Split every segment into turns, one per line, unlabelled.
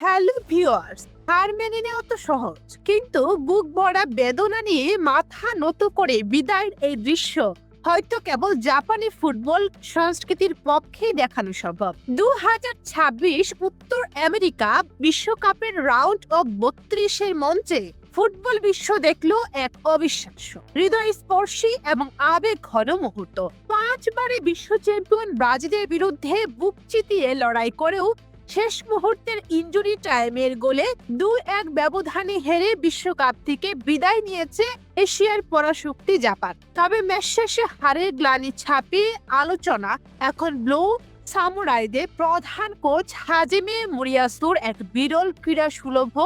Hello viewers, হার মেনে নেওয়া তো সহজ, কিন্তু বুক ভরা বেদনা নিয়ে মাথা নত করে বিদায়ের এই দৃশ্য হয়তো কেবল জাপানি ফুটবল সংস্কৃতির পক্ষেই দেখানো সম্ভব। 2026 উত্তর আমেরিকা বিশ্বকাপের রাউন্ড অফ 32-এর মঞ্চে ফুটবল বিশ্ব দেখলো এক অবিশ্বাস্য, হৃদয়স্পর্শী এবং আবেগ ঘন মুহূর্ত। 5বারে বিশ্ব চ্যাম্পিয়ন ব্রাজিলের বিরুদ্ধে বুক চিতিয়ে লড়াই করেও শেষ মুহূর্তের ইনজুরি টাইমের গোলে 2-1 ব্যবধানে হেরে বিশ্বকাপ থেকে বিদায় নিয়েছে এশিয়ার পরাশক্তি জাপান। তবে ম্যাচ শেষে হারের গ্লানি ছাপিয়ে আলোচনা এখন ব্লু সামুরাইদের প্রধান কোচ হাজিমে মোরিয়াসুর এক বিরল ক্রীড়া সুলভ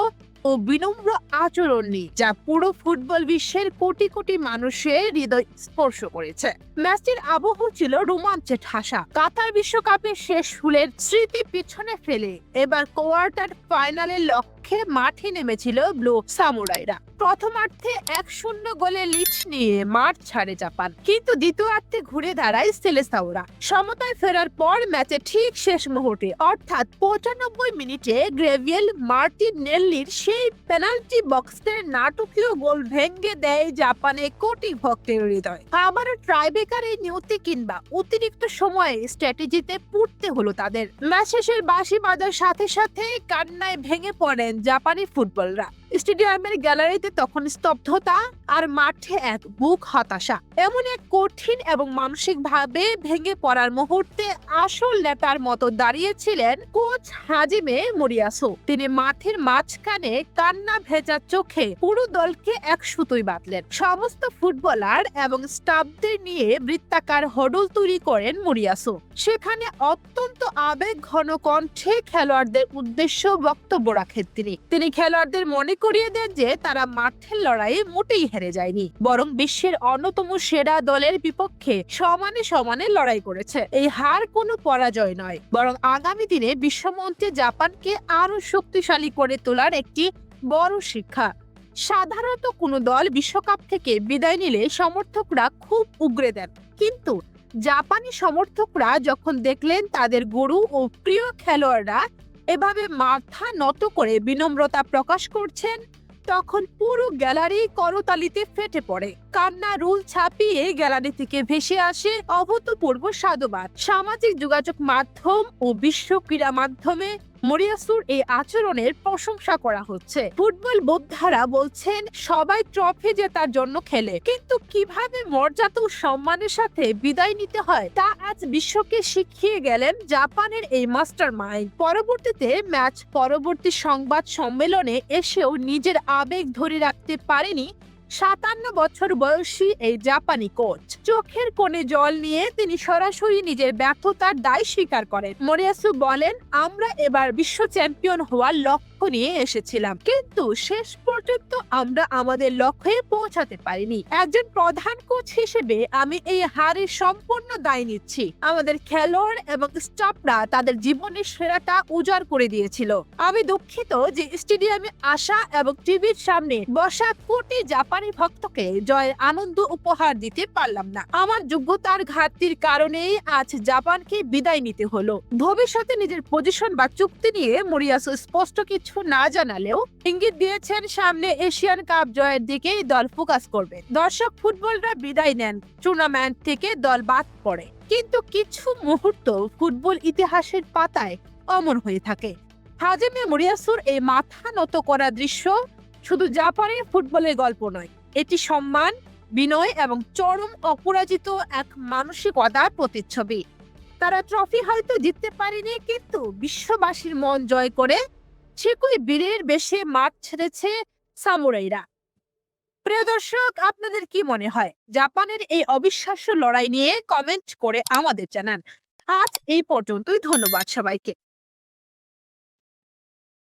ও বিনম্র আচরণ নিয়ে, যা পুরো ফুটবল বিশ্বের কোটি কোটি মানুষের হৃদয় স্পর্শ করেছে। ম্যাচটির আবহ ছিল রোমাঞ্চে ঠাসা। কাতার বিশ্বকাপের শেষ ফুলের স্মৃতি পিছনে ফেলে এবার কোয়ার্টার ফাইনালের লক্ষ্যে মাঠে নেমেছিল ব্লু সামুরাইরা। প্রথমার্ধে 1-0 গোলে লিড নিয়ে মাঠ ছাড়ে জাপান, কিন্তু দ্বিতীয়ার্ধে ঘুরে দাঁড়ায় সেলেসাওরা। সমতায় ফেরার পর ম্যাচে ঠিক শেষ মুহূর্তে অর্থাৎ 95 মিনিটে গ্রেভিয়েল মার্টিনেল্লির সেই পেনাল্টি বক্সের নাটকীয় গোল ভেঙে দেয় জাপানে কোটি ভক্তের হৃদয়। আবার ট্রাইবেকারের নিয়তি কিংবা অতিরিক্ত সময়ে স্ট্র্যাটেজিতে পড়তে হলো তাদের। ম্যাচ শেষের বাঁশি বাজার সাথে সাথে কান্নায় ভেঙে পড়েন জাপানি ফুটবলরা। স্টেডিয়ামের গ্যালারিতে তখন স্তব্ধতা, আর মাঠে এক বুক হতাশা। এমন এক কঠিন এবং মানসিকভাবে ভেঙে পড়ার মুহূর্তে আসল নেতার মতো দাঁড়িয়েছিলেন কোচ হাজিমে মোরিয়াসু। তিনি মাঠের মাঝখানে কান্না ভেজা চোখে পুরো দলকে এক সুতোয় বাঁধলেন। সমস্ত ফুটবলার এবং স্টাফদের নিয়ে বৃত্তাকার হডল তৈরি করেন মোরিয়াসু। সেখানে অত্যন্ত আবেগ ঘন কণ্ঠে খেলোয়াড়দের উদ্দেশ্য বক্তব্য রাখেন তিনি খেলোয়াড়দের মনে করিয়ে দেন যে তারা মাঠের লড়াইয়ে মোটেই হেরে যায়নি, বরং বিশ্বের অন্যতম সেরা দলের বিপক্ষে সমানে সমানে লড়াই করেছে। এই হার কোনো পরাজয় নয়, বরং আগামী দিনে বিশ্বমঞ্চে জাপানকে আরো শক্তিশালী করে তোলার একটি বড় শিক্ষা। সাধারণত কোনো দল বিশ্বকাপ থেকে বিদায় নিলে সমর্থকরা খুব উগরে দেন, কিন্তু জাপানি সমর্থকরা যখন দেখলেন তাদের গুরু ও প্রিয় খেলোয়াড়রা এভাবে মাথা নত করে বিনম্রতা প্রকাশ করছেন, তখন পুরো গ্যালারি করতালিতে ফেটে পড়ে। কান্না রুল ছাপিয়ে গ্যালারি থেকে ভেসে আসে অভূতপূর্ব সাধুবাদ। সামাজিক যোগাযোগ মাধ্যম ও বিশ্ব ক্রীড়া মাধ্যমে মোরিয়াসুর এই আচরণের প্রশংসা করা হচ্ছে। ফুটবল বোদ্ধারা বলছেন সবাই ট্রফি জেতার জন্য খেলে, কিন্তু কিভাবে মর্যাদা ও সম্মানের সাথে বিদায় নিতে হয় তা আজ বিশ্বকে শিখিয়ে গেলেন জাপানের এই মাস্টার মাইন্ড। পরবর্তীতে ম্যাচ পরবর্তী সংবাদ সম্মেলনে এসেও নিজের আবেগ ধরে রাখতে পারেনি 57 বছর বয়সী এই জাপানি কোচ। চোখের কোণে জল নিয়ে তিনি সরাসরি নিজের ব্যর্থতার দায় স্বীকার করেন। মোরিয়াসু বলেন, আমরা এবার বিশ্ব চ্যাম্পিয়ন হওয়ার লক্ষ্য নিয়ে এসেছিলাম, কিন্তু শেষ পর্যন্ত আমরা আমাদের লক্ষ্যে পৌঁছাতে পারিনি। একজন প্রধান কোচ হিসেবে আমি এই হারের সম্পূর্ণ দায় নিচ্ছি। আমাদের খেলোয়াড় এবং স্টাফরা তাদের জীবনের সেরাটা উজাড় করে দিয়েছিল। আমি দুঃখিত যে স্টেডিয়ামে আসা এবং টিভির সামনে বসা কোটি জাপানি ভক্তকে জয়ের আনন্দ উপহার দিতে পারলাম না। আমার যোগ্যতার ঘাটতির কারণেই আজ জাপানকে বিদায় নিতে হলো। ভবিষ্যতে নিজের পজিশন বা চুক্তি নিয়ে মোরিয়াসু স্পষ্ট কিছু না জানালেও ইঙ্গিত দিয়েছেন সামনে এশিয়ান কাপ জয়ের দিকেই দল ফোকাস করবে। দর্শক ফুটবলরা বিদায় নেন, টুর্নামেন্ট থেকে দল বাদ পড়ে, কিন্তু কিছু মুহূর্ত ফুটবল ইতিহাসের পাতায় অমর হয়ে থাকে। হাজিমে মোরিয়াসুর এই মাথা নত করা দৃশ্য শুধু জাপানের ফুটবলের গল্প নয়, এটি সম্মান, বিনয় এবং চরম অপরাজিত এক মানসিকতার প্রতিচ্ছবি। তারা ট্রফি হয়তো জিততে পারেনি, কিন্তু বিশ্ববাসীর মন জয় করে ঠিকই বীরের বেশে মাঠ ছেড়েছে সামুরাইরা। প্রিয় দর্শক, আপনাদের কি মনে হয় জাপানের এই অবিশ্বাস্য লড়াই নিয়ে? কমেন্ট করে আমাদের জানান। আজ এই পর্যন্তই, ধন্যবাদ সবাইকে।